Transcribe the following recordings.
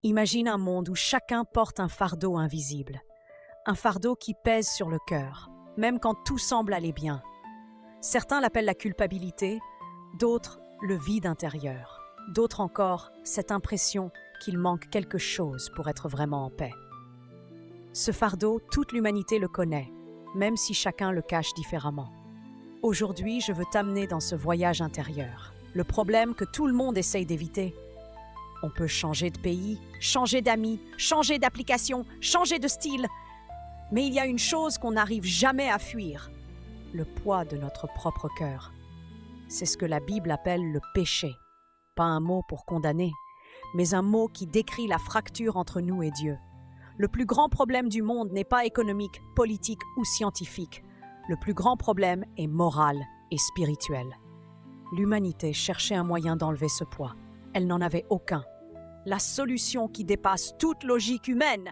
Imagine un monde où chacun porte un fardeau invisible, un fardeau qui pèse sur le cœur, même quand tout semble aller bien. Certains l'appellent la culpabilité, d'autres le vide intérieur, d'autres encore cette impression qu'il manque quelque chose pour être vraiment en paix. Ce fardeau, toute l'humanité le connaît, même si chacun le cache différemment. Aujourd'hui, je veux t'amener dans ce voyage intérieur, le problème que tout le monde essaye d'éviter. On peut changer de pays, changer d'amis, changer d'application, changer de style. Mais il y a une chose qu'on n'arrive jamais à fuir, le poids de notre propre cœur. C'est ce que la Bible appelle le péché. Pas un mot pour condamner, mais un mot qui décrit la fracture entre nous et Dieu. Le plus grand problème du monde n'est pas économique, politique ou scientifique. Le plus grand problème est moral et spirituel. L'humanité cherchait un moyen d'enlever ce poids. Elle n'en avait aucun. La solution qui dépasse toute logique humaine.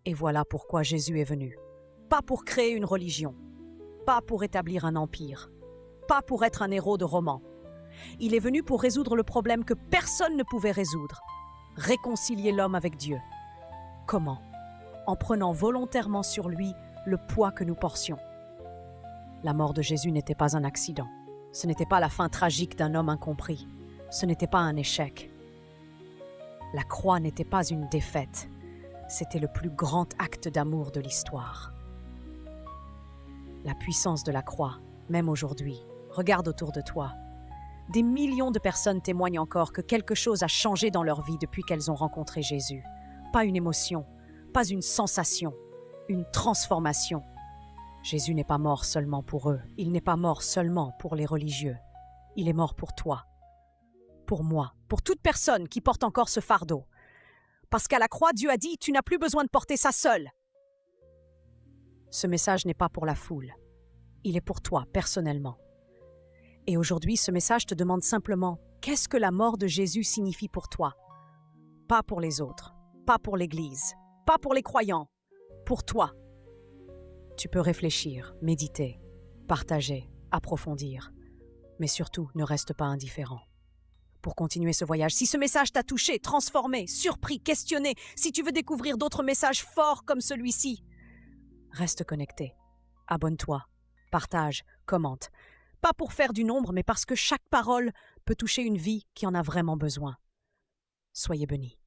Et voilà pourquoi Jésus est venu. Pas pour créer une religion, pas pour établir un empire, pas pour être un héros de roman. Il est venu pour résoudre le problème que personne ne pouvait résoudre, réconcilier l'homme avec Dieu. Comment? En prenant volontairement sur lui le poids que nous portions. La mort de Jésus n'était pas un accident. Ce n'était pas la fin tragique d'un homme incompris. Ce n'était pas un échec. La croix n'était pas une défaite. C'était le plus grand acte d'amour de l'histoire. La puissance de la croix, même aujourd'hui, regarde autour de toi. Des millions de personnes témoignent encore que quelque chose a changé dans leur vie depuis qu'elles ont rencontré Jésus. Pas une émotion, pas une sensation, une transformation. Jésus n'est pas mort seulement pour eux, il n'est pas mort seulement pour les religieux. Il est mort pour toi, pour moi, pour toute personne qui porte encore ce fardeau. Parce qu'à la croix, Dieu a dit « Tu n'as plus besoin de porter ça seul ». Ce message n'est pas pour la foule. Il est pour toi, personnellement. Et aujourd'hui, ce message te demande simplement « Qu'est-ce que la mort de Jésus signifie pour toi ?» Pas pour les autres, pas pour l'Église, pas pour les croyants, pour toi. Tu peux réfléchir, méditer, partager, approfondir. Mais surtout, ne reste pas indifférent. Pour continuer ce voyage, si ce message t'a touché, transformé, surpris, questionné, si tu veux découvrir d'autres messages forts comme celui-ci, reste connecté. Abonne-toi, partage, commente. Pas pour faire du nombre, mais parce que chaque parole peut toucher une vie qui en a vraiment besoin. Soyez bénis.